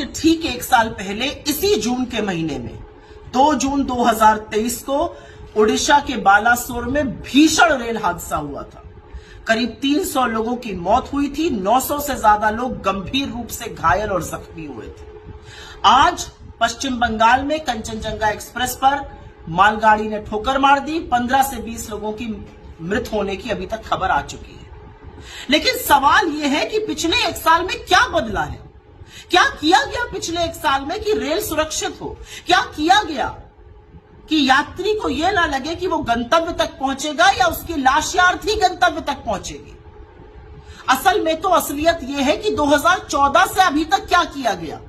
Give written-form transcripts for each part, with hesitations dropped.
से ठीक एक साल पहले इसी जून के महीने में 2 जून 2023 को ओडिशा के बालासोर में भीषण रेल हादसा हुआ था। करीब 300 लोगों की मौत हुई थी, 900 से ज्यादा लोग गंभीर रूप से घायल और जख्मी हुए थे। आज पश्चिम बंगाल में कंचनजंगा एक्सप्रेस पर मालगाड़ी ने ठोकर मार दी। 15 से 20 लोगों की मृत होने की अभी तक खबर आ चुकी है। लेकिन सवाल यह है कि पिछले एक साल में क्या बदला है? क्या किया गया पिछले एक साल में कि रेल सुरक्षित हो? क्या किया गया कि यात्री को यह ना लगे कि वो गंतव्य तक पहुंचेगा या उसकी लाश या अर्थी गंतव्य तक पहुंचेगी? असल में तो असलियत यह है कि 2014 से अभी तक क्या किया गया।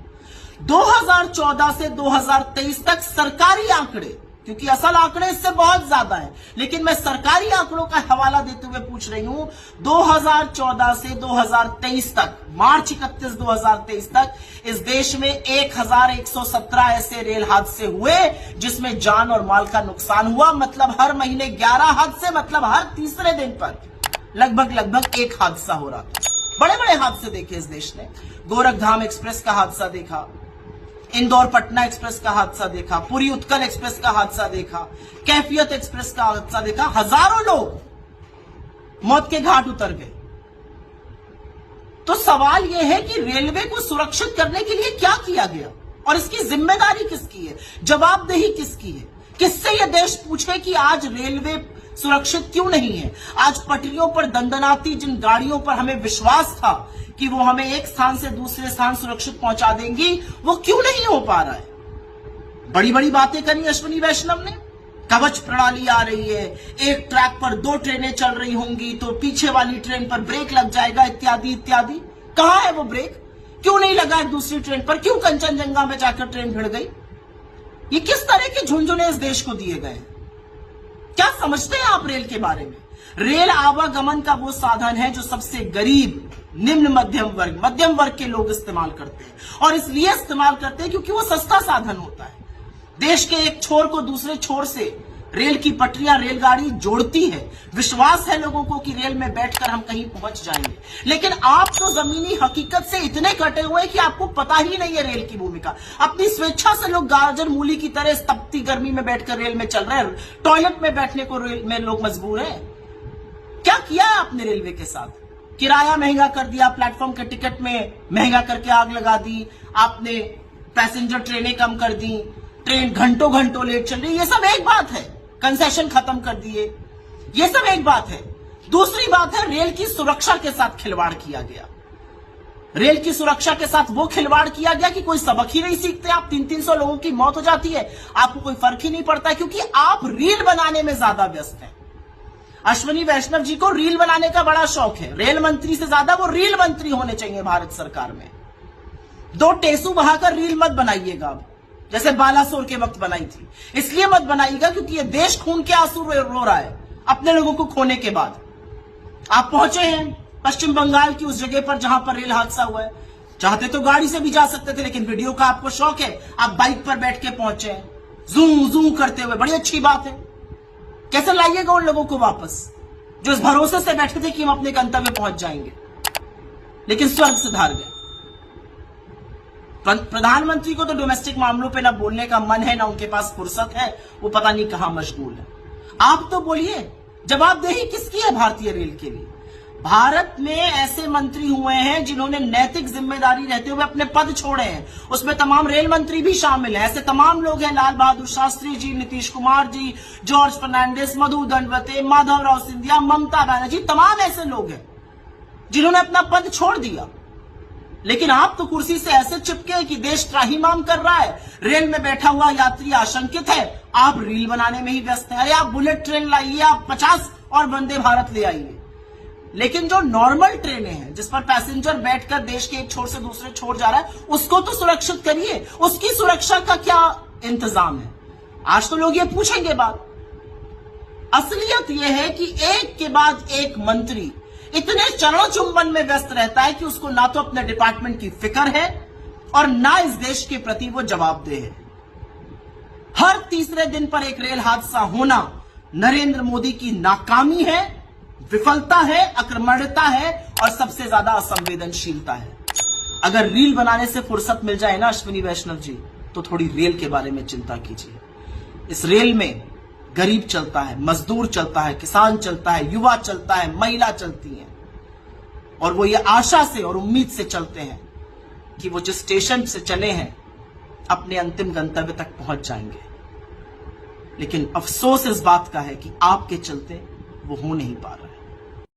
2014 से 2023 तक सरकारी आंकड़े, क्योंकि असल आंकड़े इससे बहुत ज्यादा है, लेकिन मैं सरकारी आंकड़ों का हवाला देते हुए पूछ रही हूं। 2014 से 2023 तक, मार्च 31, 2023 तक इस देश में 1117 ऐसे रेल हादसे हुए जिसमें जान और माल का नुकसान हुआ। मतलब हर महीने 11 हादसे, मतलब हर तीसरे दिन पर लगभग एक हादसा हो रहा था। बड़े बड़े हादसे देखे इस देश ने। गोरखधाम एक्सप्रेस का हादसा देखा, इंदौर पटना एक्सप्रेस का हादसा देखा, पुरी उत्कल एक्सप्रेस का हादसा देखा, कैफियत एक्सप्रेस का हादसा देखा। हजारों लोग मौत के घाट उतर गए। तो सवाल यह है कि रेलवे को सुरक्षित करने के लिए क्या किया गया और इसकी जिम्मेदारी किसकी है, जवाबदेही किसकी है? किससे यह देश पूछे कि आज रेलवे सुरक्षित क्यों नहीं है? आज पटरियों पर दंदनाती जिन गाड़ियों पर हमें विश्वास था कि वो हमें एक स्थान से दूसरे स्थान सुरक्षित पहुंचा देंगी, वो क्यों नहीं हो पा रहा है? बड़ी बड़ी बातें करी अश्विनी वैष्णव ने। कवच प्रणाली आ रही है, एक ट्रैक पर 2 ट्रेनें चल रही होंगी तो पीछे वाली ट्रेन पर ब्रेक लग जाएगा, इत्यादि इत्यादि। कहां है वो ब्रेक? क्यों नहीं लगा है दूसरी ट्रेन पर? क्यों कंचनजंगा में जाकर ट्रेन भिड़ गई? ये किस तरह के झुंझुने इस देश को दिए गए? क्या समझते हैं आप रेल के बारे में? रेल आवागमन का वो साधन है जो सबसे गरीब, निम्न मध्यम वर्ग के लोग इस्तेमाल करते हैं। और इसलिए इस्तेमाल करते हैं क्योंकि वो सस्ता साधन होता है। देश के एक छोर को दूसरे छोर से रेल की पटरियां, रेलगाड़ी जोड़ती है। विश्वास है लोगों को कि रेल में बैठकर हम कहीं पहुंच जाएंगे। लेकिन आप तो जमीनी हकीकत से इतने कटे हुए कि आपको पता ही नहीं है रेल की भूमिका। अपनी स्वेच्छा से लोग गाजर मूली की तरह तपती गर्मी में बैठकर रेल में चल रहे हैं। टॉयलेट में बैठने को रेल में लोग मजबूर हैं। क्या किया आपने रेलवे के साथ? किराया महंगा कर दिया, प्लेटफॉर्म के टिकट में महंगा करके आग लगा दी, आपने पैसेंजर ट्रेनें कम कर दी, ट्रेन घंटों घंटों लेट चल रही। ये सब एक बात है। कंसेशन खत्म कर दिए, ये सब एक बात है। दूसरी बात है, रेल की सुरक्षा के साथ खिलवाड़ किया गया। रेल की सुरक्षा के साथ वो खिलवाड़ किया गया कि कोई सबक ही नहीं सीखते आप। 300-300 लोगों की मौत हो जाती है, आपको कोई फर्क ही नहीं पड़ता, क्योंकि आप रील बनाने में ज्यादा व्यस्त हैं। अश्विनी वैष्णव जी को रील बनाने का बड़ा शौक है। रेल मंत्री से ज्यादा वो रील मंत्री होने चाहिए भारत सरकार में। 2 टेसू बहाकर रील मत बनाइएगा अब, जैसे बालासोर के वक्त बनाई थी। इसलिए मत बनाइएगा क्योंकि ये देश खून के आंसू रो रहा है अपने लोगों को खोने के बाद। आप पहुंचे हैं पश्चिम बंगाल की उस जगह पर जहां पर रेल हादसा हुआ है। चाहते तो गाड़ी से भी जा सकते थे, लेकिन वीडियो का आपको शौक है, आप बाइक पर बैठ के पहुंचे हैं, जूम करते हुए। बड़ी अच्छी बात है। कैसे लाइएगा उन लोगों को वापस जो इस भरोसे से बैठे थे कि हम अपने गंतव्य पहुंच जाएंगे, लेकिन स्वर्ग सिधार गए। प्रधानमंत्री को तो डोमेस्टिक मामलों पे ना बोलने का मन है, ना उनके पास फुर्सत है, वो पता नहीं कहां मशगूल है। आप तो बोलिए, जवाबदेही किसकी है भारतीय रेल के लिए? भारत में ऐसे मंत्री हुए हैं जिन्होंने नैतिक जिम्मेदारी रहते हुए अपने पद छोड़े हैं। उसमें तमाम रेल मंत्री भी शामिल हैं। ऐसे तमाम लोग हैं, लाल बहादुर शास्त्री जी, नीतीश कुमार जी, जॉर्ज फर्नांडिस, मधु दंडवते, माधवराव सिंधिया, ममता बनर्जी, तमाम ऐसे लोग हैं जिन्होंने अपना पद छोड़ दिया। लेकिन आप तो कुर्सी से ऐसे चिपके कि देश त्राहिमाम कर रहा है, रेल में बैठा हुआ यात्री आशंकित है, आप रील बनाने में ही व्यस्त हैं। अरे आप बुलेट ट्रेन लाइए, आप 50 और वंदे भारत ले आइए, लेकिन जो नॉर्मल ट्रेनें हैं जिस पर पैसेंजर बैठकर देश के एक छोर से दूसरे छोर जा रहा है, उसको तो सुरक्षित करिए। उसकी सुरक्षा का क्या इंतजाम है? आज तो लोग ये पूछेंगे बात। असलियत यह है कि एक के बाद एक मंत्री इतने चरण चुंबन में व्यस्त रहता है कि उसको ना तो अपने डिपार्टमेंट की फिक्र है और ना इस देश के प्रति वो जवाबदेह है। हर तीसरे दिन पर एक रेल हादसा होना नरेंद्र मोदी की नाकामी है, विफलता है, अक्रमणता है और सबसे ज्यादा असंवेदनशीलता है। अगर रील बनाने से फुर्सत मिल जाए ना अश्विनी वैष्णव जी, तो थोड़ी रेल के बारे में चिंता कीजिए। इस रेल में गरीब चलता है, मजदूर चलता है, किसान चलता है, युवा चलता है, महिला चलती है, और वो ये आशा से और उम्मीद से चलते हैं कि वो जिस स्टेशन से चले हैं अपने अंतिम गंतव्य तक पहुंच जाएंगे। लेकिन अफसोस इस बात का है कि आपके चलते वो हो नहीं पा रहा।